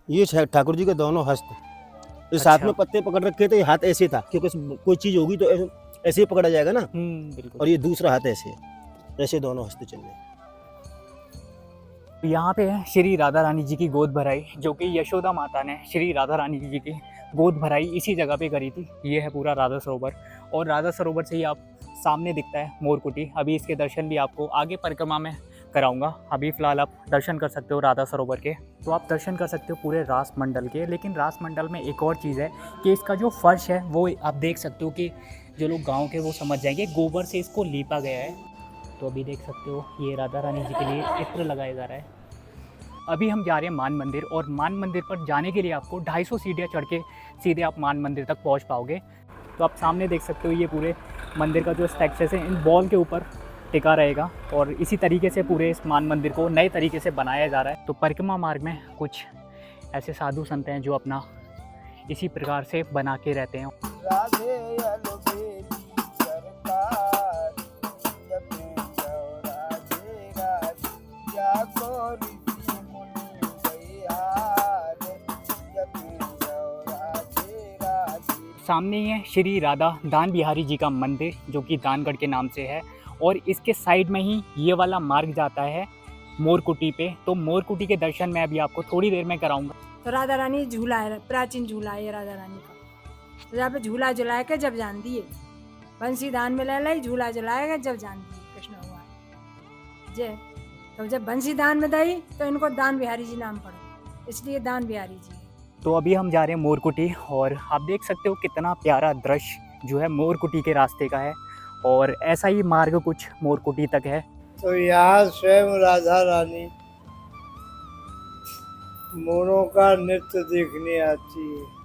ये ठाकुर जी के दोनों हस्त, इस हाथ में पत्ते पकड़ रखे थे, हाथ ऐसे था क्योंकि कोई चीज होगी तो ऐसे ही पकड़ा जाएगा ना। बिल्कुल। और ये दूसरा हाथ ऐसे, ऐसे दोनों हस्त चल रहे। यहाँ पे है श्री राधा रानी जी की गोद भराई, जो कि यशोदा माता ने श्री राधा रानी जी की गोद भराई इसी जगह पे करी थी। ये है पूरा राधा सरोवर, और राधा सरोवर से ही आप सामने दिखता है मोरकुटी। अभी इसके दर्शन भी आपको आगे परिक्रमा में कराऊंगा। अभी फ़िलहाल आप दर्शन कर सकते हो राधा सरोवर के, तो आप दर्शन कर सकते हो पूरे रास मंडल के। लेकिन रास मंडल में एक और चीज़ है कि इसका जो फर्श है वो आप देख सकते हो कि जो लोग गाँव के वो समझ जाएंगे, गोबर से इसको लीपा गया है। तो अभी देख सकते हो ये राधा रानी जी के लिए इत्र लगाया जा रहा है। अभी हम जा रहे हैं मान मंदिर, और मान मंदिर पर जाने के लिए आपको 250 सीढ़ियाँ चढ़ के सीधे आप मान मंदिर तक पहुंच पाओगे। तो आप सामने देख सकते हो ये पूरे मंदिर का जो स्ट्रक्चर है इन बॉल के ऊपर टिका रहेगा, और इसी तरीके से पूरे इस मान मंदिर को नए तरीके से बनाया जा रहा है। तो परिक्रमा मार्ग में कुछ ऐसे साधु संत हैं जो अपना इसी प्रकार से बना के रहते हैं। सामने ही है श्री राधा दान बिहारी जी का मंदिर, जो कि दानगढ़ के नाम से है, और इसके साइड में ही ये वाला मार्ग जाता है मोरकुटी पे। तो मोरकुटी के दर्शन मैं अभी आपको थोड़ी देर में कराऊंगा। तो राधा रानी झूला है, प्राचीन झूला है राधा रानी का। तो यहाँ पे झूला जलाए के जब जान दिए बंसी दान में ले लाई, झूला जलाएगा जब जान दिए कृष्ण भगवान जय। तो जब बंसी दान में दई तो इनको दान बिहारी जी नाम पड़े, इसलिए दान बिहारी जी। तो अभी हम जा रहे हैं मोरकुटी, और आप देख सकते हो कितना प्यारा दृश्य जो है मोरकुटी के रास्ते का है, और ऐसा ही मार्ग कुछ मोरकुटी तक है। तो यहाँ स्वयं राधा रानी मोरों का नृत्य देखने आती है।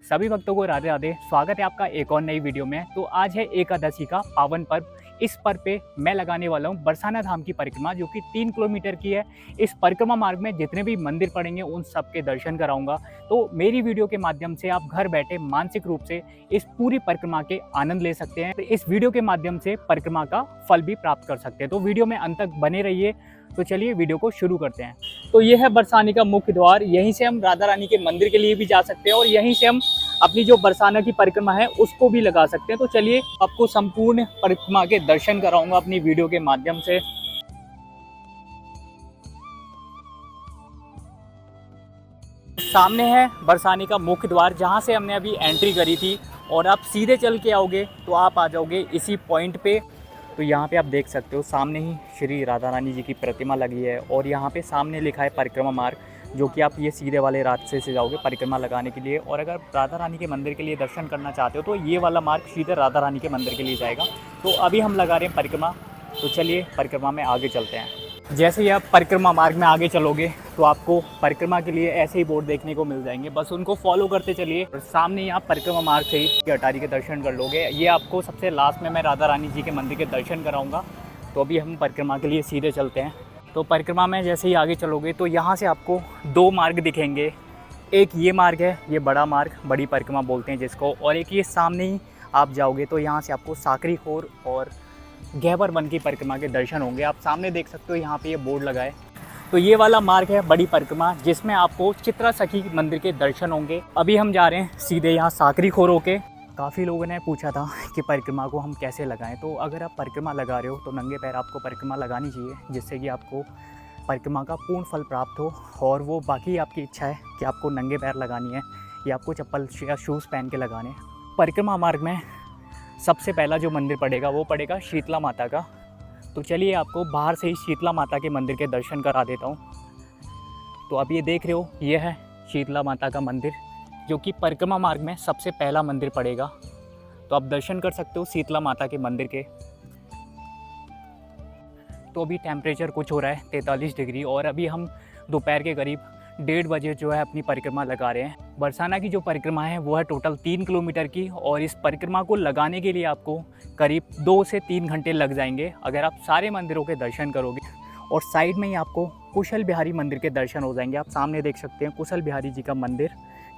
सभी भक्तों को राधे राधे, स्वागत है आपका एक और नई वीडियो में। तो आज है एकादशी का पावन पर्व। इस पर्व पे मैं लगाने वाला हूँ बरसाना धाम की परिक्रमा, जो कि 3 किलोमीटर की है। इस परिक्रमा मार्ग में जितने भी मंदिर पड़ेंगे उन सब के दर्शन कराऊंगा। तो मेरी वीडियो के माध्यम से आप घर बैठे मानसिक रूप से इस पूरी परिक्रमा के आनंद ले सकते हैं। तो इस वीडियो के माध्यम से परिक्रमा का फल भी प्राप्त कर सकते हैं। तो वीडियो में अंत तक बने रहिए। तो चलिए वीडियो को शुरू करते हैं। तो ये है बरसाने का मुख्य द्वार, यहीं से हम राधा रानी के मंदिर के लिए भी जा सकते हैं, और यहीं से हम अपनी जो बरसाना की परिक्रमा है उसको भी लगा सकते हैं। तो चलिए आपको संपूर्ण परिक्रमा के दर्शन कराऊंगा अपनी वीडियो के माध्यम से। सामने है बरसाने का मुख्य द्वार, जहां से हमने अभी एंट्री करी थी, और आप सीधे चल के आओगे तो आप आ जाओगे इसी पॉइंट पे। तो यहाँ पे आप देख सकते हो सामने ही श्री राधा रानी जी की प्रतिमा लगी है, और यहाँ पे सामने लिखा है परिक्रमा मार्ग, जो कि आप ये सीधे वाले रास्ते से जाओगे परिक्रमा लगाने के लिए। और अगर राधा रानी के मंदिर के लिए दर्शन करना चाहते हो तो ये वाला मार्ग सीधे राधा रानी के मंदिर के लिए जाएगा। तो अभी हम लगा रहे हैं परिक्रमा, तो चलिए परिक्रमा में आगे चलते हैं। जैसे ही आप परिक्रमा मार्ग में आगे चलोगे तो आपको परिक्रमा के लिए ऐसे ही बोर्ड देखने को मिल जाएंगे, बस उनको फॉलो करते चलिए। और सामने ही आप परिक्रमा मार्ग से ही अटारी के दर्शन कर लोगे। ये आपको सबसे लास्ट में मैं राधा रानी जी के मंदिर के दर्शन कराऊंगा। तो अभी हम परिक्रमा के लिए सीधे चलते हैं। तो परिक्रमा में जैसे ही आगे चलोगे तो यहाँ से आपको 2 मार्ग दिखेंगे। एक ये मार्ग है, ये बड़ा मार्ग, बड़ी परिक्रमा बोलते हैं जिसको, और एक ये सामने ही आप जाओगे तो यहाँ से आपको साकरी खोर और गहवर वन की परिक्रमा के दर्शन होंगे। आप सामने देख सकते हो यहाँ पे ये बोर्ड लगा है। तो ये वाला मार्ग है बड़ी परिक्रमा, जिसमें आपको चित्रा सखी मंदिर के दर्शन होंगे। अभी हम जा रहे हैं सीधे यहाँ साकरी खोर होके। काफ़ी लोगों ने पूछा था कि परिक्रमा को हम कैसे लगाएं। तो अगर आप परिक्रमा लगा रहे हो तो नंगे पैर आपको परिक्रमा लगानी चाहिए, जिससे कि आपको परिक्रमा का पूर्ण फल प्राप्त हो। और वो बाकी आपकी इच्छा है कि आपको नंगे पैर लगानी है या आपको चप्पल या शूज़ पहन के लगाने। परिक्रमा मार्ग में सबसे पहला जो मंदिर पड़ेगा वो पड़ेगा शीतला माता का। तो चलिए आपको बाहर से ही शीतला माता के मंदिर के दर्शन करा देता हूँ। तो अब ये देख रहे हो, ये है शीतला माता का मंदिर, जो कि परिक्रमा मार्ग में सबसे पहला मंदिर पड़ेगा। तो आप दर्शन कर सकते हो शीतला माता के मंदिर के। तो अभी टेम्परेचर कुछ हो रहा है 43 डिग्री, और अभी हम दोपहर के करीब 1:30 बजे जो है अपनी परिक्रमा लगा रहे हैं। बरसाना की जो परिक्रमा है वो है टोटल 3 किलोमीटर की, और इस परिक्रमा को लगाने के लिए आपको करीब 2 से 3 घंटे लग जाएंगे अगर आप सारे मंदिरों के दर्शन करोगे। और साइड में ही आपको कुशल बिहारी मंदिर के दर्शन हो जाएंगे। आप सामने देख सकते हैं कुशल बिहारी जी का मंदिर,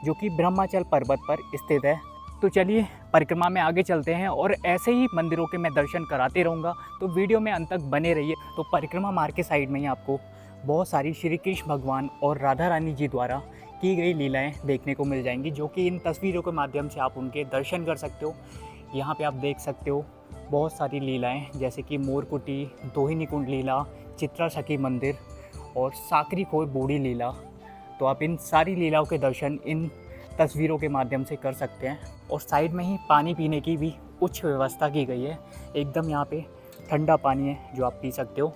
जो कि ब्रह्माचल पर्वत पर स्थित है। तो चलिए परिक्रमा में आगे चलते हैं, और ऐसे ही मंदिरों के मैं दर्शन कराते रहूँगा। तो वीडियो में अंत तक बने रहिए। तो परिक्रमा मार्ग के साइड में ही आपको बहुत सारी श्री कृष्ण भगवान और राधा रानी जी द्वारा की गई लीलाएं देखने को मिल जाएंगी, जो कि इन तस्वीरों के माध्यम से आप उनके दर्शन कर सकते हो। यहाँ पे आप देख सकते हो बहुत सारी लीलाएं, जैसे कि मोरकुटी, दोहिनी कुंड लीला, चित्रा सखी मंदिर और साकरी खोर बूढ़ी लीला। तो आप इन सारी लीलाओं के दर्शन इन तस्वीरों के माध्यम से कर सकते हैं। और साइड में ही पानी पीने की भी उच्च व्यवस्था की गई है, एकदम यहाँ पे ठंडा पानी है जो आप पी सकते हो।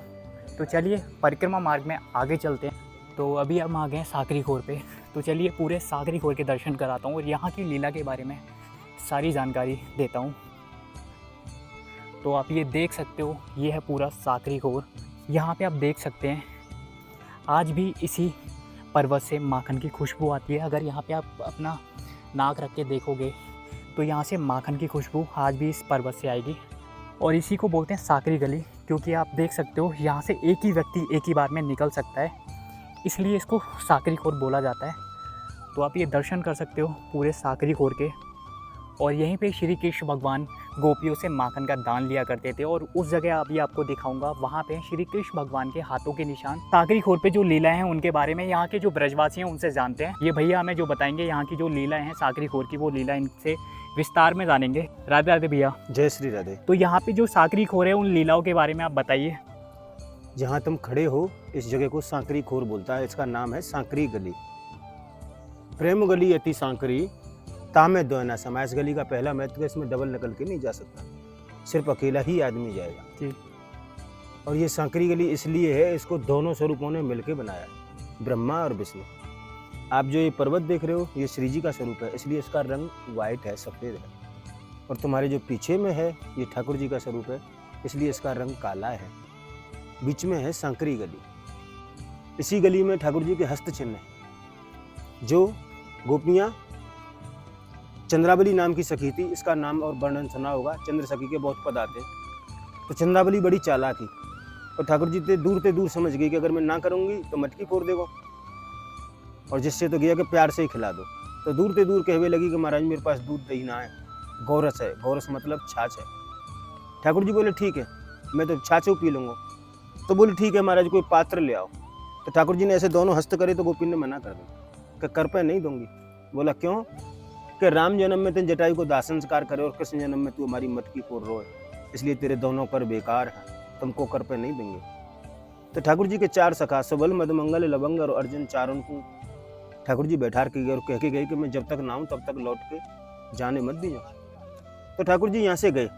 तो चलिए परिक्रमा मार्ग में आगे चलते हैं। तो अभी हम आ गए हैं साकरी खोर पे, तो चलिए पूरे साकरी खोर के दर्शन कराता हूँ और यहाँ की लीला के बारे में सारी जानकारी देता हूँ। तो आप ये देख सकते हो, ये है पूरा साकरी खोर। यहाँ पे आप देख सकते हैं आज भी इसी पर्वत से माखन की खुशबू आती है। अगर यहाँ पे आप अपना नाक रख के देखोगे तो यहाँ से माखन की खुशबू आज भी इस पर्वत से आएगी। और इसी को बोलते हैं साकरी गली, क्योंकि आप देख सकते हो यहाँ से एक ही व्यक्ति एक ही बार में निकल सकता है, इसलिए इसको साकरी खोर बोला जाता है। तो आप ये दर्शन कर सकते हो पूरे साकरी खोर के। और यहीं पे श्री कृष्ण भगवान गोपियों से माखन का दान लिया करते थे, और उस जगह अभी आपको दिखाऊंगा, वहाँ पे श्री कृष्ण भगवान के हाथों के निशान। साकरी खोर पे जो लीलाएं हैं उनके बारे में यहाँ के जो ब्रजवासी हैं उनसे जानते हैं। ये भैया हमें जो बताएंगे यहाँ की जो लीलाएं हैं साकरी खोर की, वो लीला इनसे विस्तार में जानेंगे। राधे राधे भैया। जय श्री राधे। तो यहाँ पे जो साकरी खोर है उन लीलाओं के बारे में आप बताइए। जहाँ तुम खड़े हो इस जगह को सांकरी खोर बोलता है। इसका नाम है सांकरी गली। प्रेम गली अति सांकरी तामे द्वैना समा। इस गली का पहला महत्व है, इसमें डबल निकल के नहीं जा सकता, सिर्फ अकेला ही आदमी जाएगा जी। और ये सांकरी गली इसलिए है, इसको दोनों स्वरूपों ने मिलकर बनाया, ब्रह्मा और विष्णु। आप जो ये पर्वत देख रहे हो ये श्री जी का स्वरूप है, इसलिए इसका रंग वाइट है, सफ़ेद है। और तुम्हारे जो पीछे में है ये ठाकुर जी का स्वरूप है, इसलिए इसका रंग काला है। बीच में है सांकरी गली। इसी गली में ठाकुर जी के हस्त चिन्ह है। जो गोपियाँ चंद्रावली नाम की सखी थी, इसका नाम और वर्णन सुना होगा, चंद्र सखी के बहुत पद आते। तो चंद्रावली बड़ी चालाक थी और ठाकुर जी से दूर समझ गई कि अगर मैं ना करूँगी तो मटकी फोड़ देगा, और जिससे तो गया कि प्यार से ही खिला दो। तो दूर कहवे लगी कि महाराज मेरे पास दूध दही ना है, गौरस है। गौरस मतलब छाछ है। ठाकुर जी बोले ठीक है, मैं तो छाछ पी लूँगा। तो बोले ठीक है महाराज, कोई पात्र ले आओ। तो ठाकुर जी ने ऐसे दोनों हस्त करे तो गोपी ने मना कर दिया कि कर पे नहीं दूंगी। बोला क्यों? कि राम जन्म में तेन जटायु को दाह संस्कार करे और कृष्ण जन्म में तू हमारी मटकी फोड़ रोए, इसलिए तेरे दोनों कर बेकार है, तुमको कर पे नहीं देंगे। तो ठाकुर जी के चार सखा सबल मधुमंगल लवंग और अर्जुन, चारों को ठाकुर जी बैठा के गए और कह के गए कि मैं जब तक ना आऊँ तब तक लौट के जाने मत दीजिए। तो ठाकुर जी यहाँ से गए।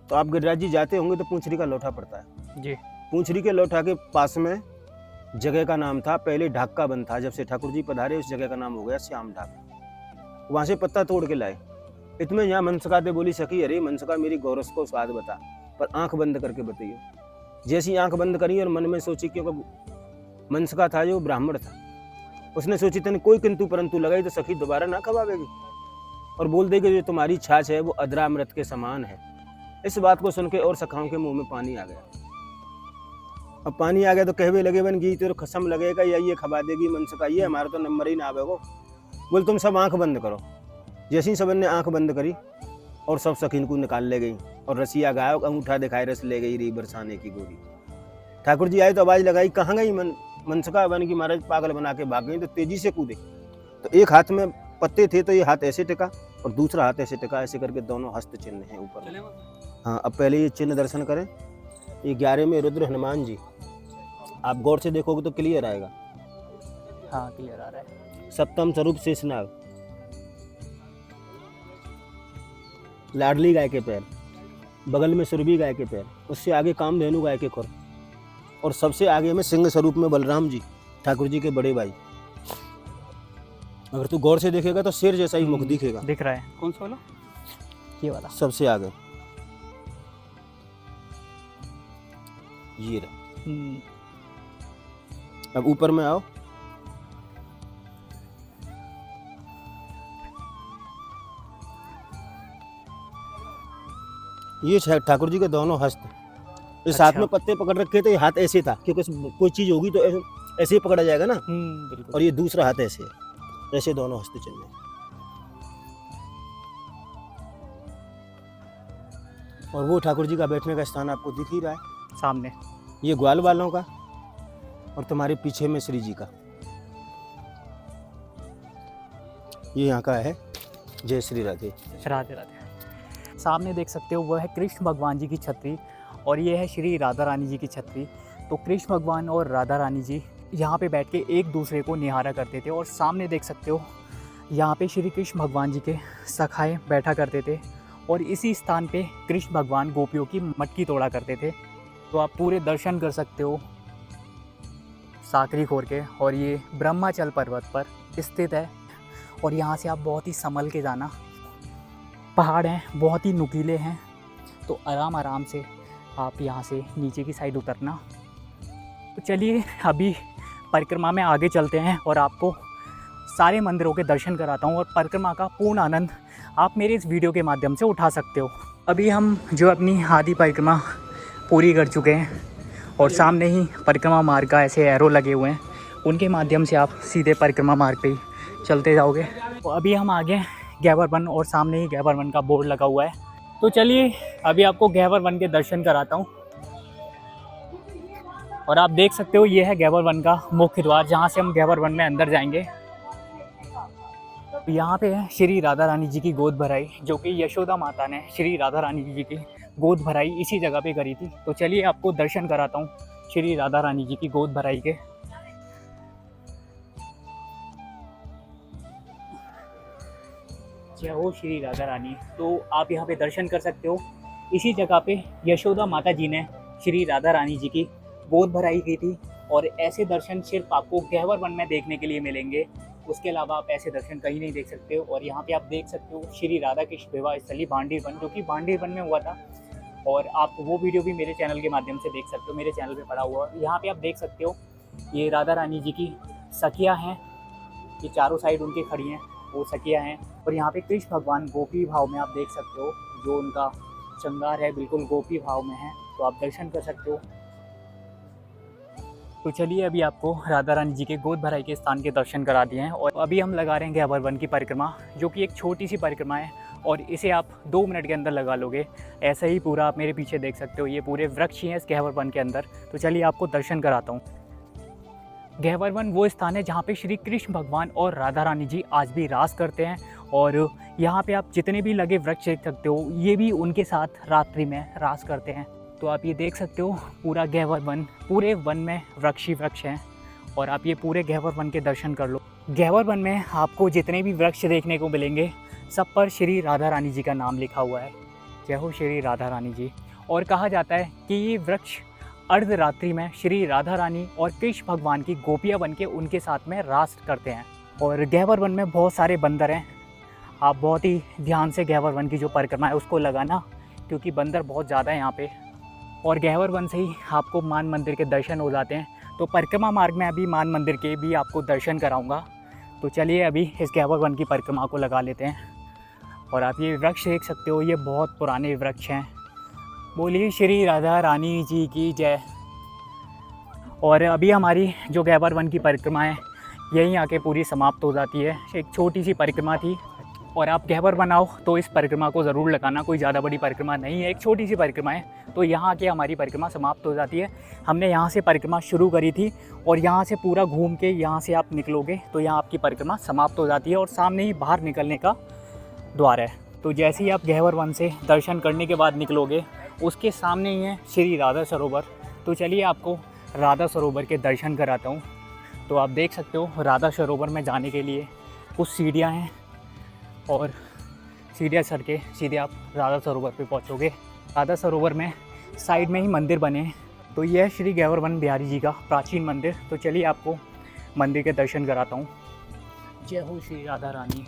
तो आप गिरिराज जी जाते होंगे तो पूंछरी का लोटा पड़ता है जी। पूंछरी के लोटा के पास में जगह का नाम था, पहले ढाका बंद था। जब से ठाकुर जी पधारे उस जगह का नाम हो गया श्याम ढाक। वहाँ से पत्ता तोड़ के लाए। इतने यहाँ मनसका दे बोली सखी, अरे मनसका मेरी गौरस को स्वाद बता, पर आंख बंद करके बताइए। जैसी आंख बंद करी और मन में सोची, क्योंकि मनसका था जो ब्राह्मण था, उसने सोची तेने कोई किंतु परंतु लगाई तो सखी दोबारा ना खवावेगी और बोल देगी जो तुम्हारी छाछ है वो अदरामृत के समान है। इस बात को सुन के और सखाओं के मुंह में पानी आ गया। अब पानी आ गया तो कहवे लगे बन गई तेरे खसम लगेगा या ये खबा देगी मनसका, ये हमारा तो नंबर ही ना आवेगो। बोल तुम सब आंख बंद करो। जैसे ही सबन ने आंख बंद करी और सब सखीन को निकाल ले गई और रसिया गायक अंगूठा दिखाए रस ले गई री बरसाने की गोरी। ठाकुर जी आए तो आवाज लगाई, कहाँ गई मनसका? बन की महाराज पागल बना के भाग गई। तो तेजी से कूदे तो एक हाथ में पत्ते थे तो ये हाथ ऐसे टिका और दूसरा हाथ ऐसे टिका, ऐसे करके दोनों हस्त चिन्ह हैं ऊपर। हाँ, अब पहले ये चिन्ह दर्शन करें। ये 11 में रुद्र हनुमान जी, आप गौर से देखोगे तो क्लियर आएगा। हाँ क्लियर आ रहा है। सप्तम स्वरूप शेषनाग, लाडली गाय के पैर, बगल में सुरभि गाय के पैर, उससे आगे कामधेनु गाय के खुर, और सबसे आगे में सिंह स्वरूप में बलराम जी, ठाकुर जी के बड़े भाई। अगर तू गौर से देखेगा तो शेर जैसा ही मुख दिखेगा। दिख रहा है। कौन सा वाला? ये वाला सबसे आगे ये रहा। अब ऊपर में आओ। ये ठाकुर जी के दोनों हस्त। इस हाथ में पत्ते पकड़ रखे थे, ये हाथ ऐसे था क्योंकि कोई चीज होगी तो ऐसे ही पकड़ा जाएगा ना। बिल्कुल। और ये दूसरा हाथ ऐसे है, ऐसे दोनों हस्त चिन्ह। और वो ठाकुर जी का बैठने का स्थान आपको दिख ही रहा है सामने। ये ग्वाल वालों का और तुम्हारे पीछे में श्री जी का, ये यहाँ का है। जय श्री राधे। राधे राधे। सामने देख सकते हो वह है कृष्ण भगवान जी की छतरी और ये है श्री राधा रानी जी की छतरी। तो कृष्ण भगवान और राधा रानी जी यहाँ पे बैठ के एक दूसरे को निहारा करते थे और सामने देख सकते हो यहाँ पे श्री कृष्ण भगवान जी के सखाए बैठा करते थे और इसी स्थान पे कृष्ण भगवान गोपियों की मटकी तोड़ा करते थे। तो आप पूरे दर्शन कर सकते हो साकरी खोर के, और ये ब्रह्माचल पर्वत पर स्थित है। और यहाँ से आप बहुत ही संभल के जाना, पहाड़ हैं बहुत ही नुकीले हैं, तो आराम आराम से आप यहाँ से नीचे की साइड उतरना। तो चलिए अभी परिक्रमा में आगे चलते हैं और आपको सारे मंदिरों के दर्शन कराता हूँ और परिक्रमा का पूर्ण आनंद आप मेरे इस वीडियो के माध्यम से उठा सकते हो। अभी हम जो अपनी आधी परिक्रमा पूरी कर चुके हैं और सामने ही परिक्रमा मार्ग का ऐसे एरो लगे हुए हैं, उनके माध्यम से आप सीधे परिक्रमा मार्ग पे ही चलते जाओगे। तो अभी हम आगे गैवर वन और सामने ही गैवर वन का बोर्ड लगा हुआ है। तो चलिए अभी आपको गैवर वन के दर्शन कराता हूँ। और आप देख सकते हो ये है गैवर वन का मुख्य द्वार, जहाँ से हम गैवर वन में अंदर जाएंगे। यहाँ पे है श्री राधा रानी जी की गोद भराई, जो कि यशोदा माता ने श्री राधा रानी जी की गोद भराई इसी जगह पे करी थी। तो चलिए आपको दर्शन कराता हूँ श्री राधा रानी जी की गोद भराई के। जय हो श्री राधा रानी। तो आप यहाँ पे दर्शन कर सकते हो, इसी जगह पे यशोदा माता जी ने श्री राधा रानी जी की गोद भराई की थी। और ऐसे दर्शन सिर्फ आपको गैवर वन में देखने के लिए मिलेंगे, उसके अलावा आप ऐसे दर्शन कहीं नहीं देख सकते हो। और यहाँ पे आप देख सकते हो श्री राधा कृष्ण विवाह स्थली भांडीर वन, जो कि भांडीर वन में हुआ था। और आप वो वीडियो भी मेरे चैनल के माध्यम से देख सकते हो, मेरे चैनल पे पड़ा हुआ। यहाँ पे आप देख सकते हो ये राधा रानी जी की सखियाँ हैं, ये चारों साइड उनके खड़ी हैं, वो सखियाँ हैं। और यहाँ पे कृष्ण भगवान गोपी भाव में आप देख सकते हो, जो उनका श्रृंगार है बिल्कुल गोपी भाव में है, तो आप दर्शन कर सकते हो। तो चलिए अभी आपको राधा रानी जी के गोद भराई के स्थान के दर्शन करा दिए हैं और अभी हम लगा रहे हैं गैवर वन की परिक्रमा, जो कि एक छोटी सी परिक्रमा है और इसे आप 2 मिनट के अंदर लगा लोगे। ऐसा ही पूरा आप मेरे पीछे देख सकते हो, ये पूरे वृक्ष ही हैं इस गैवर वन के अंदर। तो चलिए आपको दर्शन कराता हूँ। गैवर वन वो स्थान है जहाँ पे श्री कृष्ण भगवान और राधा रानी जी आज भी रास करते हैं। और यहाँ पे आप जितने भी लगे वृक्ष देख सकते हो, ये भी उनके साथ रात्रि में रास करते हैं। तो आप ये देख सकते हो पूरा गैवर वन, पूरे वन में वृक्ष ही वृक्ष हैं और आप ये पूरे गैवर वन के दर्शन कर लो। गैवर वन में आपको जितने भी वृक्ष देखने को मिलेंगे, सब पर श्री राधा रानी जी का नाम लिखा हुआ है। जय हो श्री राधा रानी जी। और कहा जाता है कि ये वृक्ष अर्धरात्रि में श्री राधा रानी और कृष्ण भगवान की गोपियाँ बन के उनके साथ में रास करते हैं। और गैवर वन में बहुत सारे बंदर हैं, आप बहुत ही ध्यान से गैवर वन की जो परिक्रमा है उसको लगाना, क्योंकि बंदर बहुत ज़्यादा है यहाँ पे। और गैवर वन से ही आपको मान मंदिर के दर्शन हो जाते हैं। तो परिक्रमा मार्ग में अभी मान मंदिर के भी आपको दर्शन कराऊंगा। तो चलिए अभी इस गैवर वन की परिक्रमा को लगा लेते हैं। और आप ये वृक्ष देख सकते हो, ये बहुत पुराने वृक्ष हैं। बोलिए श्री राधा रानी जी की जय। और अभी हमारी जो गैवर वन की परिक्रमा है यहीं आके पूरी समाप्त हो जाती है। एक छोटी सी परिक्रमा थी और आप गैवर बनाओ तो इस परिक्रमा को ज़रूर लगाना, कोई ज़्यादा बड़ी परिक्रमा नहीं है, एक छोटी सी परिक्रमा है। तो यहाँ आके हमारी परिक्रमा समाप्त हो जाती है। हमने यहाँ से परिक्रमा शुरू करी थी और यहाँ से पूरा घूम के यहाँ से आप निकलोगे तो यहाँ आपकी परिक्रमा समाप्त हो जाती है और सामने ही बाहर निकलने का द्वार है। तो जैसे ही आप गैवर वन से दर्शन करने के बाद निकलोगे, उसके सामने ही है श्री राधा सरोवर। तो चलिए आपको राधा सरोवर के दर्शन कराता हूँ। तो आप देख सकते हो राधा सरोवर में जाने के लिए कुछ सीढ़ियाँ हैं और सीढ़ियाँ चढ़ के सीधे आप राधा सरोवर पे पहुँचोगे। राधा सरोवर में साइड में ही मंदिर बने हैं। तो यह है श्री गैवर वन बिहारी जी का प्राचीन मंदिर। तो चलिए आपको मंदिर के दर्शन कराता हूँ। जय हो श्री राधा रानी।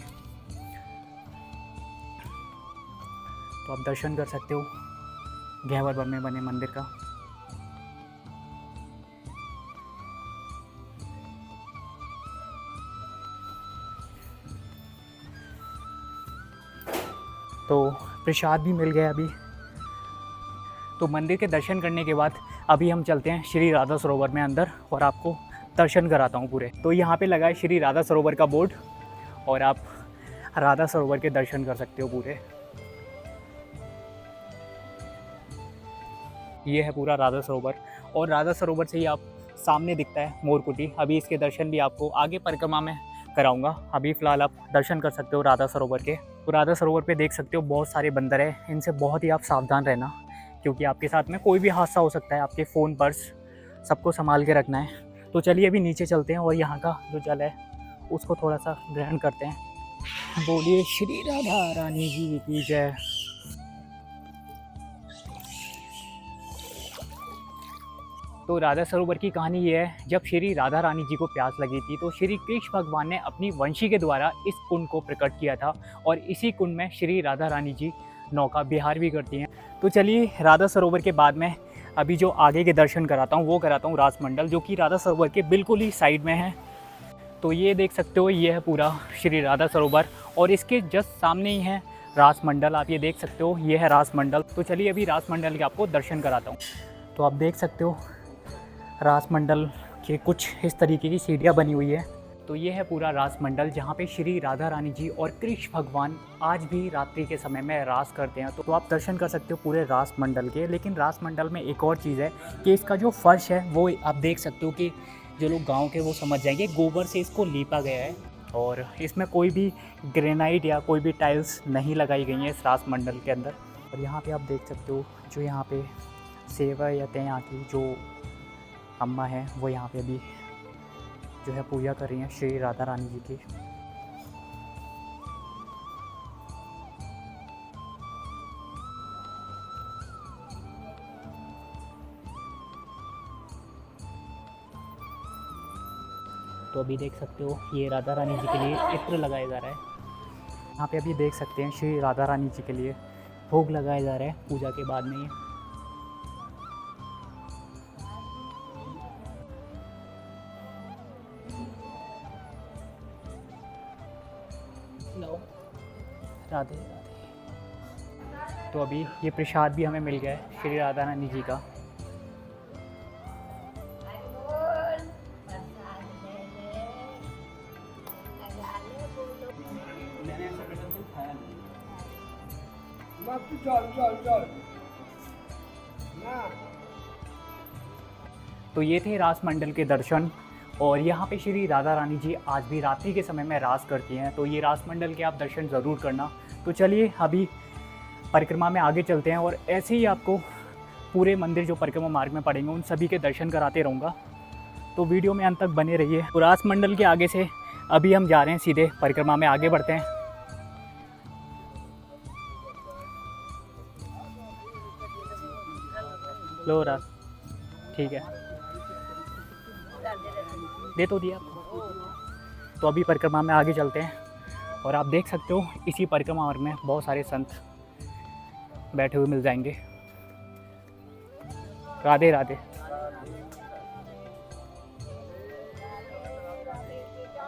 तो आप दर्शन कर सकते हो गैवर वन में बने मंदिर का। तो प्रसाद भी मिल गया अभी। तो मंदिर के दर्शन करने के बाद अभी हम चलते हैं श्री राधा सरोवर में अंदर और आपको दर्शन कराता हूँ पूरे। तो यहाँ पे लगा है श्री राधा सरोवर का बोर्ड और आप राधा सरोवर के दर्शन कर सकते हो पूरे। ये है पूरा राधा सरोवर और राधा सरोवर से ही आप सामने दिखता है मोरकुटी। अभी इसके दर्शन भी आपको आगे परिक्रमा में कराऊंगा। अभी फ़िलहाल आप दर्शन कर सकते हो राधा सरोवर के। तो राधा सरोवर पे देख सकते हो बहुत सारे बंदर हैं, इनसे बहुत ही आप सावधान रहना, क्योंकि आपके साथ में कोई भी हादसा हो सकता है। आपके फ़ोन, पर्स सबको संभाल के रखना है। तो चलिए अभी नीचे चलते हैं और यहाँ का जो जल है उसको थोड़ा सा ग्रहण करते हैं। बोलिए श्री राधा रानी जी की जय। तो राधा सरोवर की कहानी ये है, जब श्री राधा रानी जी को प्यास लगी थी तो श्री कृष्ण भगवान ने अपनी वंशी के द्वारा इस कुंड को प्रकट किया था और इसी कुंड में श्री राधा रानी जी नौका विहार भी करती हैं। तो चलिए राधा सरोवर के बाद में अभी जो आगे के दर्शन कराता हूँ वो कराता हूँ रासमंडल, जो कि राधा सरोवर के बिल्कुल ही साइड में है। तो ये देख सकते हो, ये है पूरा श्री राधा सरोवर और इसके जस्ट सामने ही है रासमंडल। आप ये देख सकते हो, ये है रासमंडल। तो चलिए अभी रासमंडल के आपको दर्शन कराता हूँ। तो आप देख सकते हो रासमंडल के कुछ इस तरीके की सीढ़ियाँ बनी हुई है। तो ये है पूरा रासमंडल जहाँ पे श्री राधा रानी जी और कृष्ण भगवान आज भी रात्रि के समय में रास करते हैं। तो आप दर्शन कर सकते हो पूरे रासमंडल के। लेकिन रासमंडल में एक और चीज़ है कि इसका जो फर्श है वो आप देख सकते हो कि जो लोग गांव के वो समझ जाएंगे, गोबर से इसको लीपा गया है और इसमें कोई भी ग्रेनाइट या कोई भी टाइल्स नहीं लगाई गई हैं इस रासमंडल के अंदर। और यहाँ पे आप देख सकते हो जो यहाँ पे सेवा या यहाँ की जो अम्मा है वो यहाँ पे अभी जो है पूजा कर रही हैं श्री राधा रानी जी की। तो अभी देख सकते हो ये राधा रानी जी के लिए इत्र लगाया जा रहा है। यहाँ पे अभी देख सकते हैं श्री राधा रानी जी के लिए भोग लगाया जा रहा है पूजा के बाद में ही। राधे राधे। तो अभी ये प्रसाद भी हमें मिल गया है श्री राधा रानी जी का। तो ये थे रासमंडल के दर्शन और यहाँ पे श्री राधा रानी जी आज भी रात्रि के समय में रास करती हैं। तो ये रासमंडल के आप दर्शन ज़रूर करना। तो चलिए अभी परिक्रमा में आगे चलते हैं और ऐसे ही आपको पूरे मंदिर जो परिक्रमा मार्ग में पड़ेंगे उन सभी के दर्शन कराते रहूँगा। तो वीडियो में अंत तक बने रहिए। तो रासमंडल के आगे से अभी हम जा रहे हैं सीधे परिक्रमा में आगे बढ़ते हैं। लो रास, ठीक है, दे तो दिया आपको। तो अभी परिक्रमा में आगे चलते हैं और आप देख सकते हो इसी परिक्रमा मार्ग में बहुत सारे संत बैठे हुए मिल जाएंगे। राधे राधे।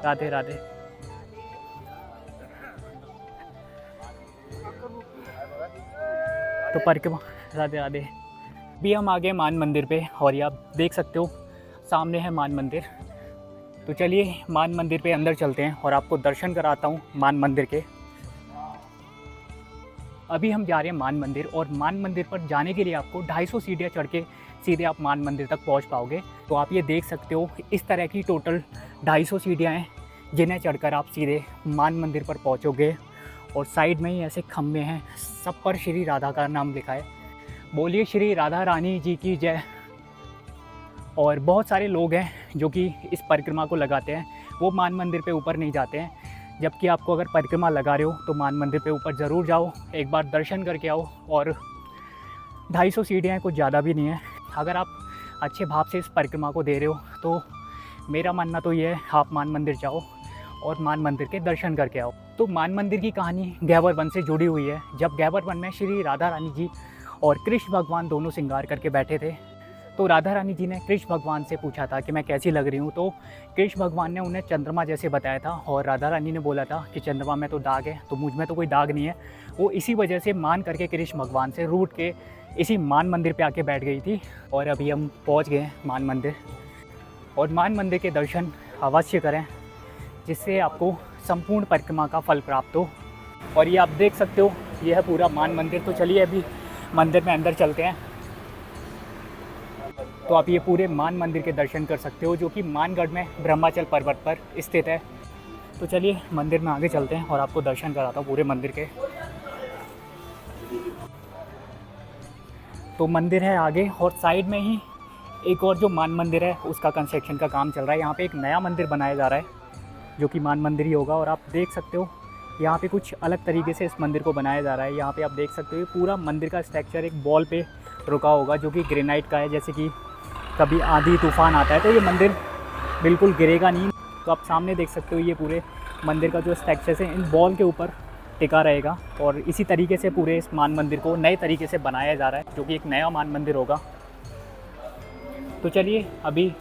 राधे राधे। तो परिक्रमा, राधे राधे। भी हम आ गए मान मंदिर पे और ये आप देख सकते हो सामने है मान मंदिर। तो चलिए मान मंदिर पे अंदर चलते हैं और आपको दर्शन कराता हूँ मान मंदिर के। अभी हम जा रहे हैं मान मंदिर और मान मंदिर पर जाने के लिए आपको 250 सीढ़ियाँ चढ़ के सीधे आप मान मंदिर तक पहुँच पाओगे। तो आप ये देख सकते हो इस तरह की टोटल 250 सीढ़ियाँ हैं जिन्हें चढ़कर आप सीधे मान मंदिर पर पहुँचोगे। और साइड में ही ऐसे खम्भे हैं, सब पर श्री राधा का नाम लिखा है। बोलिए श्री राधा रानी जी की जय। और बहुत सारे लोग हैं जो कि इस परिक्रमा को लगाते हैं, वो मान मंदिर पे ऊपर नहीं जाते हैं। जबकि आपको अगर परिक्रमा लगा रहे हो तो मान मंदिर पे ऊपर ज़रूर जाओ, एक बार दर्शन करके आओ। और 250 सीढ़ियाँ हैं, कुछ ज़्यादा भी नहीं है। अगर आप अच्छे भाव से इस परिक्रमा को दे रहे हो तो मेरा मानना तो ये है आप मान मंदिर जाओ और मान मंदिर के दर्शन करके आओ। तो मान मंदिर की कहानी गैबर वन से जुड़ी हुई है। जब गैबर वन में श्री राधा रानी जी और कृष्ण भगवान दोनों श्रृंगार करके बैठे थे तो राधा रानी जी ने कृष्ण भगवान से पूछा था कि मैं कैसी लग रही हूँ। तो कृष्ण भगवान ने उन्हें चंद्रमा जैसे बताया था और राधा रानी ने बोला था कि चंद्रमा में तो दाग है, तो मुझ में तो कोई दाग नहीं है। वो इसी वजह से मान करके कृष्ण भगवान से रूठ के इसी मान मंदिर पे आके बैठ गई थी। और अभी हम पहुँच गए मान मंदिर और मान मंदिर के दर्शन अवश्य करें, जिससे आपको संपूर्ण परिक्रमा का फल प्राप्त हो। और ये आप देख सकते हो ये है पूरा मान मंदिर। तो चलिए अभी मंदिर में अंदर चलते हैं। तो आप ये पूरे मान मंदिर के दर्शन कर सकते हो, जो कि मानगढ़ में ब्रह्माचल पर्वत पर स्थित है। तो चलिए मंदिर में आगे चलते हैं और आपको दर्शन कराता हूँ पूरे मंदिर के। तो मंदिर है आगे और साइड में ही एक और जो मान मंदिर है उसका कंस्ट्रक्शन का काम चल रहा है। यहाँ पे एक नया मंदिर बनाया जा रहा है जो कि मान मंदिर ही होगा। और आप देख सकते हो यहाँ पे कुछ अलग तरीके से इस मंदिर को बनाया जा रहा है। यहाँ पे आप देख सकते हो पूरा मंदिर का स्ट्रक्चर एक बॉल पे रुका होगा जो कि ग्रेनाइट का है। जैसे कि कभी आंधी तूफान आता है तो ये मंदिर बिल्कुल गिरेगा नहीं। तो आप सामने देख सकते हो ये पूरे मंदिर का जो स्ट्रक्चर है इन बॉल के ऊपर टिका रहेगा। और इसी तरीके से पूरे इस मान मंदिर को नए तरीके से बनाया जा रहा है जो कि एक नया मान मंदिर होगा। तो चलिए अभी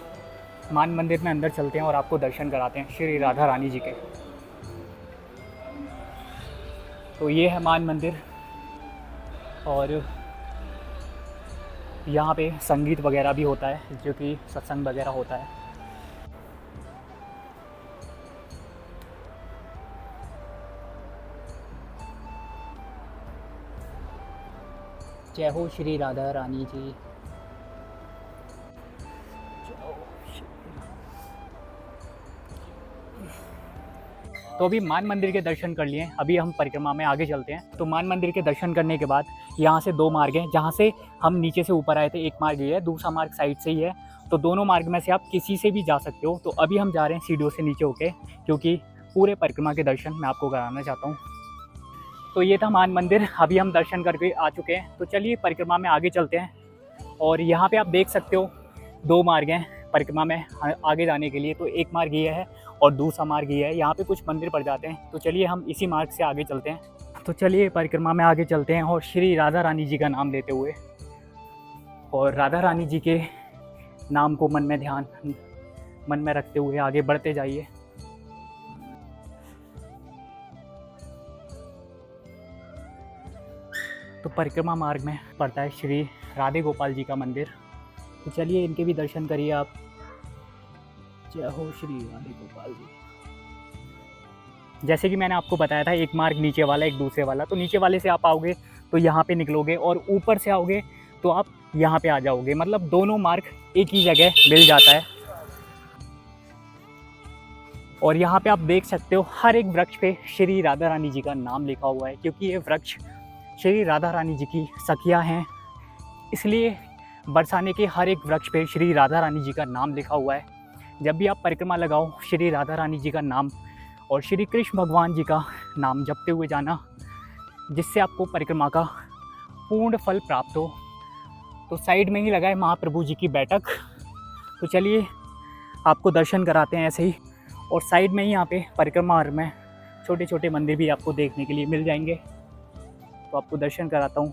मान मंदिर में अंदर चलते हैं और आपको दर्शन कराते हैं श्री राधा रानी जी के। तो ये है मान मंदिर और यहाँ पे संगीत वगैरह भी होता है जो कि सत्संग वगैरह होता है। जय हो श्री राधा रानी जी। तो अभी मान मंदिर के दर्शन कर लिए, अभी हम परिक्रमा में आगे चलते हैं। तो मान मंदिर के दर्शन करने के बाद यहाँ से 2 मार्ग हैं जहाँ से हम नीचे से ऊपर आए थे। एक मार्ग ये है, दूसरा मार्ग साइड से ही है। तो दोनों मार्ग में से आप किसी से भी जा सकते हो। तो अभी हम जा रहे हैं सीढ़ियों से नीचे होके, क्योंकि पूरे परिक्रमा के दर्शन मैं आपको कराना चाहता हूँ। तो ये था मान मंदिर, अभी हम दर्शन करके आ चुके हैं। तो चलिए परिक्रमा में आगे चलते हैं। और यहाँ पे आप देख सकते हो 2 मार्ग हैं परिक्रमा में आगे जाने के लिए। तो एक मार्ग ये है और दूसरा मार्ग ये है। यहाँ पे कुछ मंदिर पड़ जाते हैं। तो चलिए हम इसी मार्ग से आगे चलते हैं। तो चलिए परिक्रमा में आगे चलते हैं और श्री राधा रानी जी का नाम लेते हुए और राधा रानी जी के नाम को मन में रखते हुए आगे बढ़ते जाइए। तो परिक्रमा मार्ग में पड़ता है श्री राधे गोपाल जी का मंदिर। तो चलिए इनके भी दर्शन करिए आप। जय हो श्री राधे गोपाल जी। जैसे कि मैंने आपको बताया था एक मार्ग नीचे वाला एक दूसरे वाला। तो नीचे वाले से आप आओगे तो यहाँ पे निकलोगे और ऊपर से आओगे तो आप यहाँ पे आ जाओगे। मतलब दोनों मार्ग एक ही जगह मिल जाता है। और यहाँ पे आप देख सकते हो हर एक वृक्ष पे श्री राधा रानी जी का नाम लिखा हुआ है, क्योंकि ये वृक्ष श्री राधा रानी जी की सखियाँ हैं, इसलिए बरसाने के हर एक वृक्ष पे श्री राधा रानी जी का नाम लिखा हुआ है। जब भी आप परिक्रमा लगाओ श्री राधा रानी जी का नाम और श्री कृष्ण भगवान जी का नाम जपते हुए जाना, जिससे आपको परिक्रमा का पूर्ण फल प्राप्त हो। तो साइड में ही लगा है महाप्रभु जी की बैठक। तो चलिए आपको दर्शन कराते हैं ऐसे ही। और साइड में ही यहाँ पे परिक्रमा मार्ग में छोटे छोटे मंदिर भी आपको देखने के लिए मिल जाएंगे। तो आपको दर्शन कराता हूँ।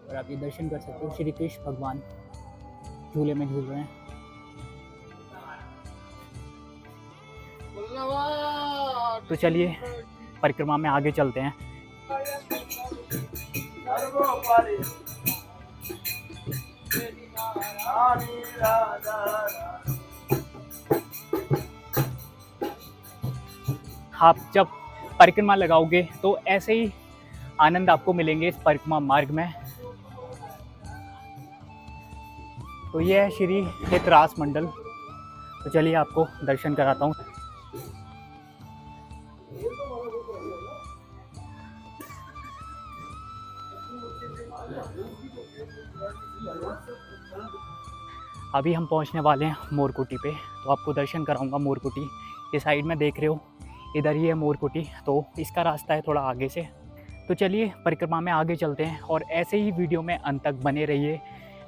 और आप ये दर्शन कर सकते हो, श्री कृष्ण भगवान झूले में झूल रहे हैं। तो चलिए परिक्रमा में आगे चलते हैं। आप जब परिक्रमा लगाओगे तो ऐसे ही आनंद आपको मिलेंगे इस परिक्रमा मार्ग में। तो ये है श्री हितरास मंडल। तो चलिए आपको दर्शन कराता हूँ। अभी हम पहुँचने वाले हैं मोरकुटी पे। तो आपको दर्शन कराऊंगा मोरकुटी। ये साइड में देख रहे हो, इधर ही है मोरकुटी। तो इसका रास्ता है थोड़ा आगे से। तो चलिए परिक्रमा में आगे चलते हैं और ऐसे ही वीडियो में अंत तक बने रहिए।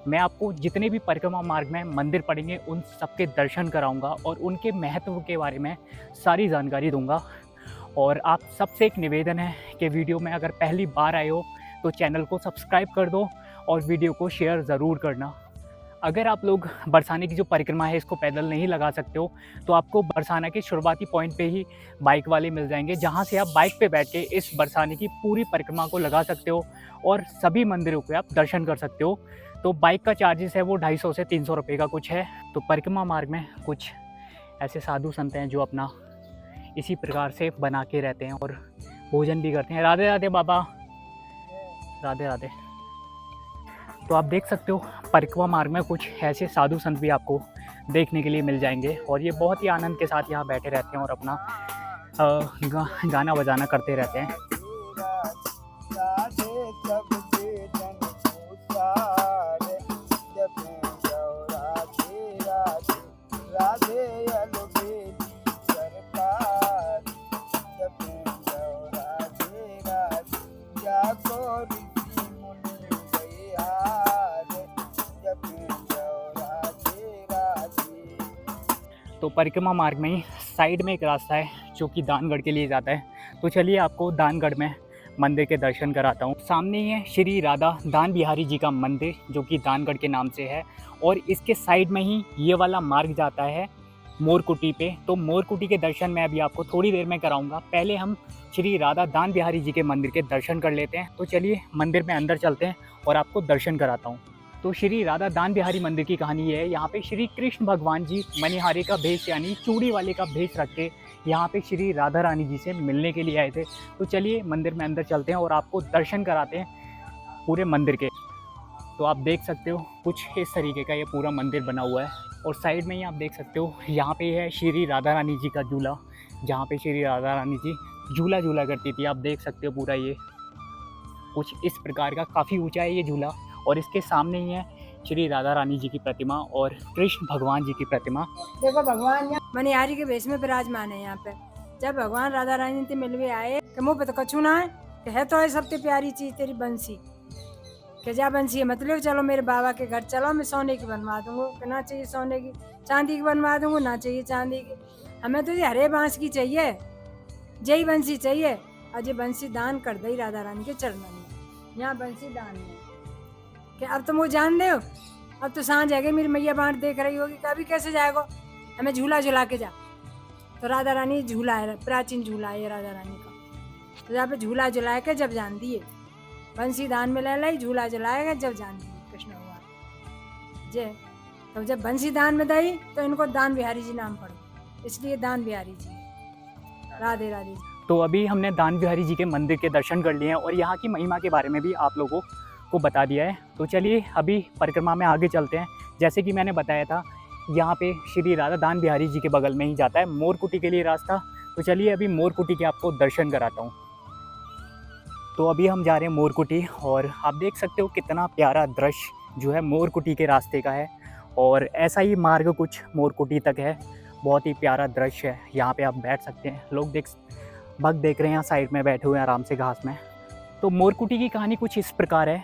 मैं आपको जितने भी परिक्रमा मार्ग में मंदिर पड़ेंगे उन सबके दर्शन कराऊंगा और उनके महत्व के बारे में सारी जानकारी दूंगा। और आप सबसे एक निवेदन है कि वीडियो में अगर पहली बार आए हो तो चैनल को सब्सक्राइब कर दो और वीडियो को शेयर ज़रूर करना। अगर आप लोग बरसाने की जो परिक्रमा है इसको पैदल नहीं लगा सकते हो तो आपको बरसाना के शुरुआती पॉइंट पे ही बाइक वाले मिल जाएंगे, जहां से आप बाइक पे बैठ के इस बरसाने की पूरी परिक्रमा को लगा सकते हो और सभी मंदिरों के आप दर्शन कर सकते हो। तो बाइक का चार्जेस है वो 250 से 300 रुपये का कुछ है। तो परिक्रमा मार्ग में कुछ ऐसे साधु संत हैं जो अपना इसी प्रकार से बना के रहते हैं और भोजन भी करते हैं। राधे राधे बाबा, राधे राधे। तो आप देख सकते हो परिक्रमा मार्ग में कुछ ऐसे साधु संत भी आपको देखने के लिए मिल जाएंगे और ये बहुत ही आनंद के साथ यहाँ बैठे रहते हैं और अपना गाना बजाना करते रहते हैं। तो परिक्रमा मार्ग में ही साइड में एक रास्ता है जो कि दानगढ़ के लिए जाता है। तो चलिए आपको दानगढ़ में मंदिर के दर्शन कराता हूँ। सामने ही है श्री राधा दान बिहारी जी का मंदिर जो कि दानगढ़ के नाम से है और इसके साइड में ही ये वाला मार्ग जाता है मोरकुटी पे। तो मोरकुटी के दर्शन मैं अभी आपको थोड़ी देर में कराऊंगा। पहले हम श्री राधा दान बिहारी जी के मंदिर के दर्शन कर लेते हैं। तो चलिए मंदिर में अंदर चलते हैं और आपको दर्शन कराता हूँ। तो श्री राधा दान बिहारी मंदिर की कहानी ये है, यहाँ पे श्री कृष्ण भगवान जी मणिहारे का भेष यानी चूड़ी वाले का भेष रख के यहाँ पे श्री राधा रानी जी से मिलने के लिए आए थे। तो चलिए मंदिर में अंदर चलते हैं और आपको दर्शन कराते हैं पूरे मंदिर के। तो आप देख सकते हो कुछ इस तरीके का ये पूरा मंदिर बना हुआ है और साइड में ही आप देख सकते हो यहाँ पे है श्री राधा रानी जी का झूला, जहाँ पे श्री राधा रानी जी झूला झूला करती थी। आप देख सकते हो पूरा ये कुछ इस प्रकार का, काफ़ी ऊंचा है ये झूला और इसके सामने ही है श्री राधा रानी जी की प्रतिमा और कृष्ण भगवान जी की प्रतिमा। देखो भगवान यहाँ मणिहारी के भेष में विराजमान है। यहाँ पे जब भगवान राधा रानी से मिलवे आए कि मुँह पे तो कछू ना है, कि है तो है सबसे प्यारी चीज तेरी बंसी, कि जा बंसी है मतलब चलो मेरे बाबा के घर चलो, मैं सोने की बनवा दूंगा। कि ना चाहिए सोने की, चांदी की बनवा दूंगा, ना चाहिए चांदी की, हमें तो ये हरे बांस की चाहिए, जय बंसी चाहिए। और ये बंसी दान कर दई राधा रानी के चरणों में। यहाँ बंसी दान में कि अब तुम वो जान दे हो, अब तो सांझ है गई, मेरी मैया बांट देख रही होगी कभी कैसे जाएगा, हमें झूला झुला के जा। तो राधा रानी झूला है, प्राचीन झूला है राधा रानी का। तो जहाँ पे झूला झुला के जब जान दिए, बंसी दान में ले लाई, झूला झुलाएगा जब जान दिए कृष्ण भगवान जे। तो जब बंसी दान में दई तो इनको दान बिहारी जी नाम पड़ो, इसलिए दान बिहारी जी। राधे राधे जी। तो अभी हमने दान बिहारी जी के मंदिर के दर्शन कर लिए हैं और यहाँ की महिमा के बारे में भी आप लोगों को बता दिया है। तो चलिए अभी परिक्रमा में आगे चलते हैं। जैसे कि मैंने बताया था यहाँ पे श्री राधा दान बिहारी जी के बगल में ही जाता है मोरकुटी के लिए रास्ता। तो चलिए अभी मोरकुटी के आपको दर्शन कराता हूँ। तो अभी हम जा रहे हैं मोरकुटी और आप देख सकते हो कितना प्यारा दृश्य जो है मोरकुटी के रास्ते का है और ऐसा ही मार्ग कुछ मोरकुटी तक है। बहुत ही प्यारा दृश्य है, यहाँ पे आप बैठ सकते हैं। लोग भक्त देख रहे हैं यहाँ साइड में बैठे हुए हैं आराम से घास में। तो मोरकुटी की कहानी कुछ इस प्रकार है,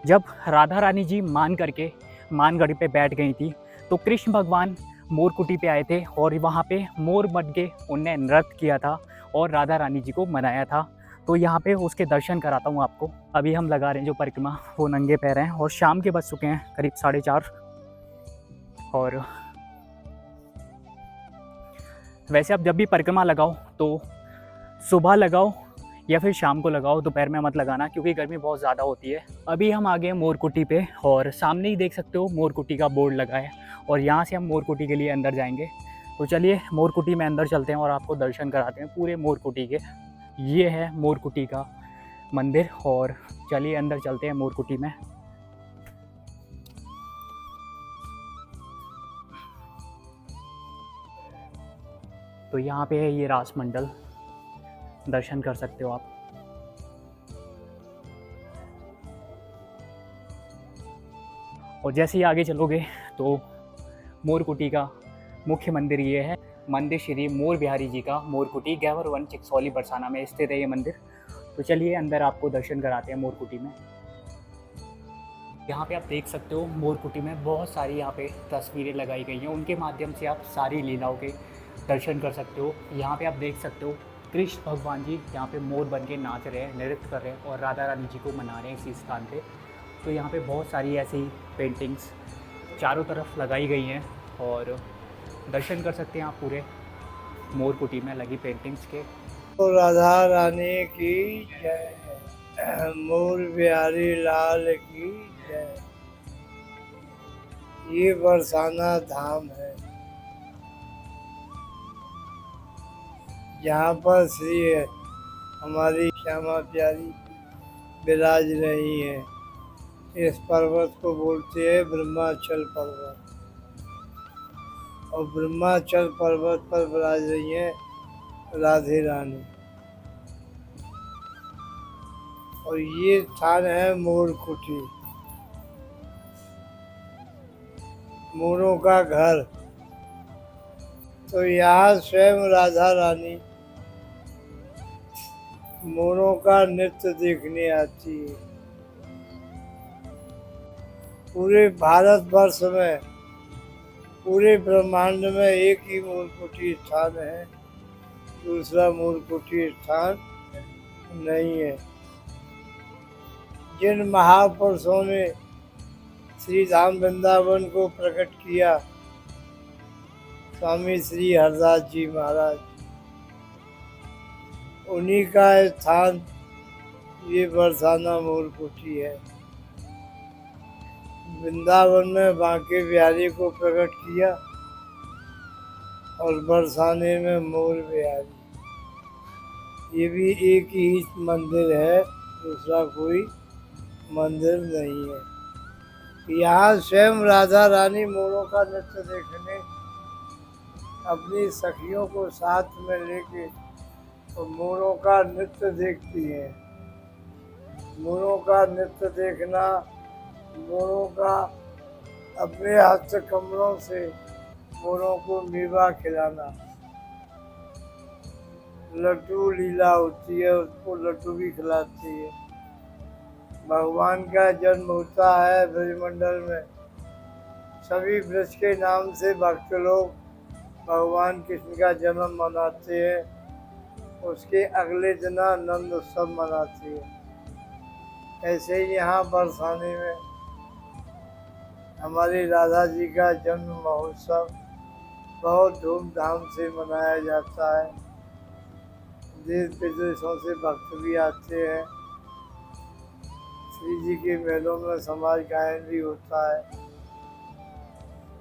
जब राधा रानी जी मान करके मानगढ़ पे बैठ गई थी तो कृष्ण भगवान मोरकुटी पे आए थे और वहाँ पे मोर बन के उनने नृत्य किया था और राधा रानी जी को मनाया था। तो यहाँ पे उसके दर्शन कराता हूँ आपको। अभी हम लगा रहे हैं जो परिक्रमा वो नंगे पैर हैं और शाम के बज चुके हैं करीब 4:30। और वैसे आप जब भी परिक्रमा लगाओ तो सुबह लगाओ या फिर शाम को लगाओ, दोपहर में मत लगाना क्योंकि गर्मी बहुत ज़्यादा होती है। अभी हम आ गए मोरकुटी पे और सामने ही देख सकते हो मोरकुटी का बोर्ड लगा है और यहाँ से हम मोरकुटी के लिए अंदर जाएंगे। तो चलिए मोरकुटी में अंदर चलते हैं और आपको दर्शन कराते हैं पूरे मोरकुटी के। ये है मोरकुटी का मंदिर और चलिए अंदर चलते हैं मोरकुटी में। तो यहाँ पे है ये रास मंडल, दर्शन कर सकते हो आप। और जैसे ही आगे चलोगे तो मोरकुटी का मुख्य मंदिर ये है, मंदिर श्री मोर बिहारी जी का मोरकुटी गैवर 1 चिकसौली बरसाना में स्थित है ये मंदिर। तो चलिए अंदर आपको दर्शन कराते हैं मोरकुटी में। यहाँ पे आप देख सकते हो मोरकुटी में बहुत सारी यहाँ पे तस्वीरें लगाई गई हैं, उनके माध्यम से आप सारी लीलाओं के दर्शन कर सकते हो। यहाँ पे आप देख सकते हो कृष्ण भगवान जी यहाँ पे मोर बन के नाच रहे हैं, नृत्य कर रहे हैं और राधा रानी जी को मना रहे हैं इसी स्थान पे। तो यहाँ पे बहुत सारी ऐसी पेंटिंग्स चारों तरफ लगाई गई हैं और दर्शन कर सकते हैं आप पूरे मोरकुटी में लगी पेंटिंग्स के। तो राधा रानी की जय, मोर बिहारी लाल की जय। ये बरसाना धाम है जहाँ पर श्री हमारी श्यामा प्यारी विराज रही हैं। इस पर्वत को बोलते हैं ब्रह्माचल पर्वत, और ब्रह्माचल पर्वत पर विराज रही हैं राधे रानी। और ये स्थान है मोर कुटी, मोरों का घर। तो यहाँ स्वयं राधा रानी मोरों का नृत्य देखने आती है। पूरे भारतवर्ष में, पूरे ब्रह्मांड में एक ही मोरकुटी स्थान है, दूसरा मोरकुटी स्थान नहीं है। जिन महापुरुषों ने श्री धाम वृंदावन को प्रकट किया, स्वामी श्री हरदास जी महाराज, उन्हीं का स्थान ये बरसाना मोरकुटी है। वृंदावन में बांके बिहारी को प्रकट किया और बरसाने में मोर बिहारी। ये भी एक ही मंदिर है, दूसरा कोई मंदिर नहीं है। यहाँ स्वयं राधा रानी मोरों का नृत्य देखने अपनी सखियों को साथ में लेके तो मोरों का नृत्य देखती हैं। मोरों का नृत्य देखना, मोरों का अपने हस्त कमलों से मोरों को मेवा खिलाना, लड्डू लीला होती है, उसको लड्डू भी खिलाती है। भगवान का जन्म होता है ब्रजमंडल में, सभी ब्रज के नाम से भक्त लोग भगवान कृष्ण का जन्म मनाते हैं। उसके अगले दिन आनंद उत्सव मनाते हैं। ऐसे ही यहाँ बरसाने में हमारी राधा जी का जन्म महोत्सव बहुत धूमधाम से मनाया जाता है। देश विदेशों से भक्त भी आते हैं। श्री जी के मेलों में समाज गायन भी होता है।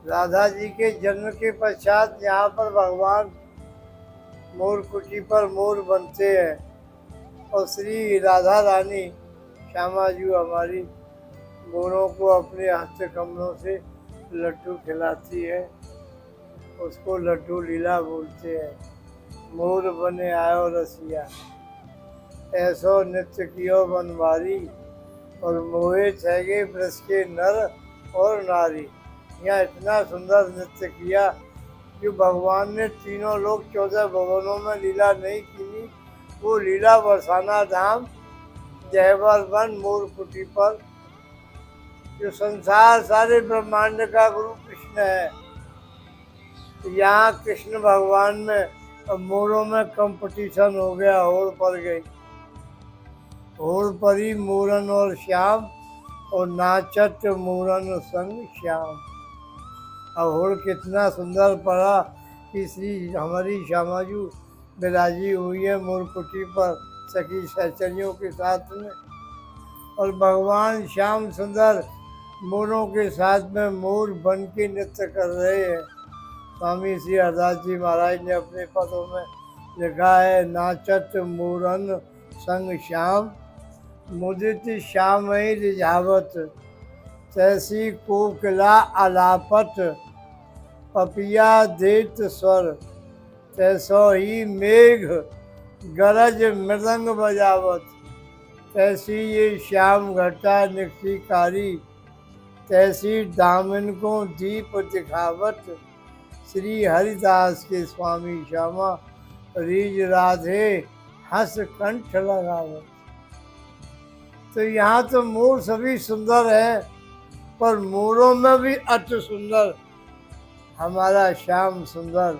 राधा जी के जन्म के पश्चात यहाँ पर भगवान मोर कुटी पर मोर बनते हैं और श्री राधा रानी श्यामा जी हमारी मोरों को अपने हस्त कमलों से लड्डू खिलाती है। उसको लड्डू लीला बोलते हैं। मोर बने आयो रसिया, ऐसो नृत्य कियो बनवारी, और मोहे छगे ब्रज के नर और नारी। यहाँ इतना सुंदर नृत्य किया कि भगवान ने तीनों लोग 14 भवनों में लीला नहीं की। वो लीला बरसाना धाम जयवर वन मोर कुटी पर, जो संसार सारे ब्रह्मांड का गुरु कृष्ण है, यहाँ कृष्ण भगवान में अब मोरों में कंपटीशन हो गया, होड़ पड़ गई। होड़ पड़ी मोरन और श्याम, और नाचत मोरन संग श्याम। अब होड़ कितना सुंदर पड़ा कि श्री हमारी श्यामाजू विराजी हुई है मोरकुटी पर सखी सहचरियों के साथ में, और भगवान श्याम सुंदर मोरों के साथ में मोर बन के नृत्य कर रहे हैं। स्वामी श्री हरदास जी महाराज ने अपने पदों में लिखा है, नाचत मोरन संग श्याम, मुदित श्याम रिझावत, तैसी कोकिला आलापत, पपिया देत स्वर, तैसो ही मेघ गरज मृदंग बजावत, तैसी ये श्याम घटा निक्षिकारी, तैसी दामन को दीप दिखावत, श्री हरिदास के स्वामी श्यामा रीज राधे हंस कंठ लगावत। तो यहाँ तो मोर सभी सुंदर है, पर मोरों में भी अति सुंदर हमारा श्याम सुंदर।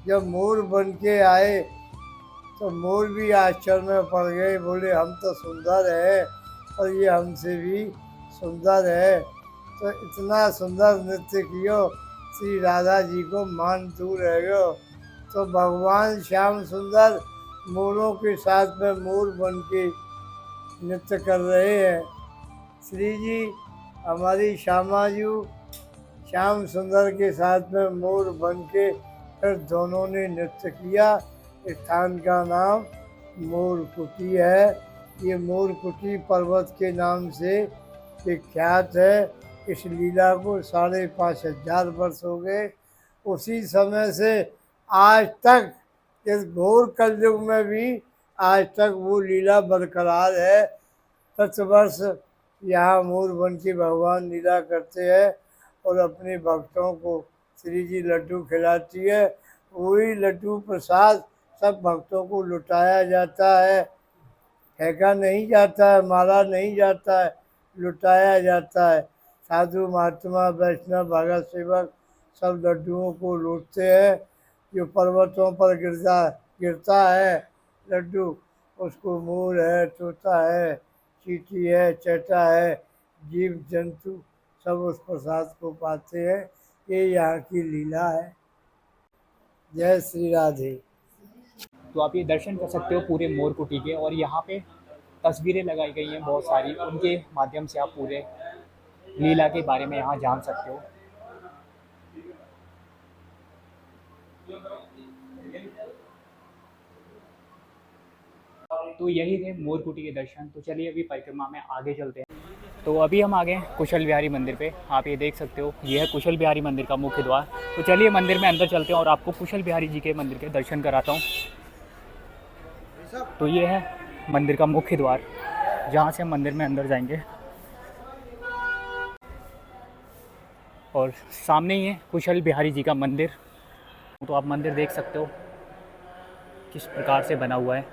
जब मोर बन के आए तो मोर भी आश्चर्य में पड़ गए, बोले हम तो सुंदर है और ये हमसे भी सुंदर है। तो इतना सुंदर नृत्य कियो, श्री राधा जी को मान दूर रह गयो। तो भगवान श्याम सुंदर मोरों के साथ में मोर बन के नृत्य कर रहे हैं। श्री जी हमारी श्यामाजू श्याम सुंदर के साथ में मोर बन के फिर दोनों ने नृत्य किया। स्थान का नाम मोरकुटी है। ये मोरकुटी पर्वत के नाम से विख्यात है। इस लीला को 5,500 वर्ष हो गए। उसी समय से आज तक, इस घोर कलयुग में भी आज तक वो लीला बरकरार है। प्रतिवर्ष यहाँ मोर बन के भगवान लीला करते हैं और अपने भक्तों को श्री जी लड्डू खिलाती है। वही लड्डू प्रसाद सब भक्तों को लुटाया जाता है, फेंका नहीं जाता है, मारा नहीं जाता है, लुटाया जाता है। साधु महात्मा वैष्णव भगत सेवक सब लड्डुओं को लूटते हैं। जो पर्वतों पर गिरता है लड्डू, उसको मोर है, तोता है, चींटी है, चैता है, जीव जंतु सब उस प्रसाद को पाते हैं। ये यहाँ की लीला है। जय श्री राधे। तो आप ये दर्शन कर सकते हो पूरे मोरकुटी के, और यहाँ पे तस्वीरें लगाई गई हैं बहुत सारी, उनके माध्यम से आप पूरे लीला के बारे में यहाँ जान सकते हो। तो यही थे मोरकुटी के दर्शन। तो चलिए अभी परिक्रमा में आगे चलते हैं। तो अभी हम आ गए कुशल बिहारी मंदिर पे। आप ये देख सकते हो, ये है कुशल बिहारी मंदिर का मुख्य द्वार। तो चलिए मंदिर में अंदर चलते हैं और आपको कुशल बिहारी जी के मंदिर के दर्शन कराता हूँ। तो ये है मंदिर का मुख्य द्वार, जहाँ से हम मंदिर में अंदर जाएंगे। और सामने ही है कुशल बिहारी जी का मंदिर। तो आप मंदिर देख सकते हो किस प्रकार से बना हुआ है।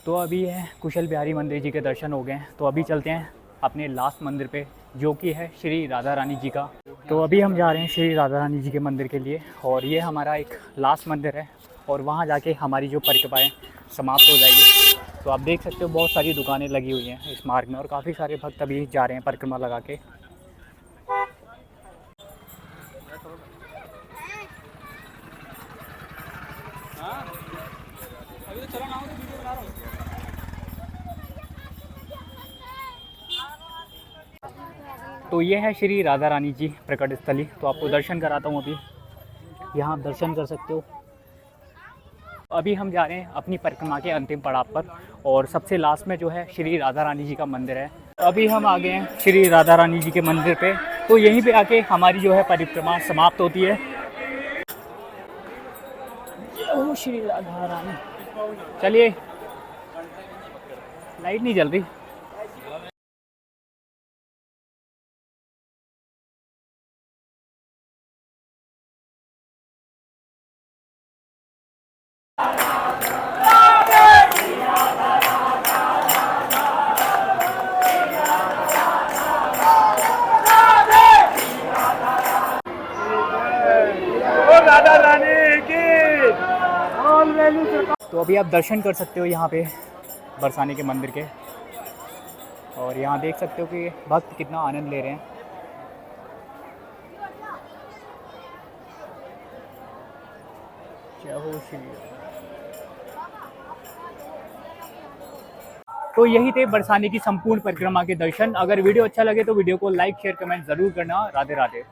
तो अभी है कुशल बिहारी मंदिर जी के दर्शन हो गए हैं। तो अभी चलते हैं अपने लास्ट मंदिर पे, जो कि है श्री राधा रानी जी का। तो अभी हम जा रहे हैं श्री राधा रानी जी के मंदिर के लिए, और ये हमारा एक लास्ट मंदिर है, और वहाँ जाके हमारी जो परिक्रमाएँ समाप्त हो जाएगी। तो आप देख सकते हो बहुत सारी दुकानें लगी हुई हैं इस मार्ग में, और काफ़ी सारे भक्त अभी जा रहे हैं परिक्रमा लगा के। तो ये है श्री राधा रानी जी प्रकट स्थली। तो आपको दर्शन कराता हूँ। अभी यहाँ आप दर्शन कर सकते हो। अभी हम जा रहे हैं अपनी परिक्रमा के अंतिम पड़ाव पर, और सबसे लास्ट में जो है श्री राधा रानी जी का मंदिर है। अभी हम आ गए हैं श्री राधा रानी जी के मंदिर पे। तो यहीं पे आके हमारी जो है परिक्रमा समाप्त होती है। ओ श्री राधा रानी। चलिए, लाइट नहीं जल रही। तो अभी आप दर्शन कर सकते हो यहाँ पे बरसाने के मंदिर के, और यहाँ देख सकते हो कि भक्त कितना आनंद ले रहे हैं। जय हो श्री। तो यही थे बरसाने की संपूर्ण परिक्रमा के दर्शन। अगर वीडियो अच्छा लगे तो वीडियो को लाइक शेयर कमेंट जरूर करना। राधे राधे।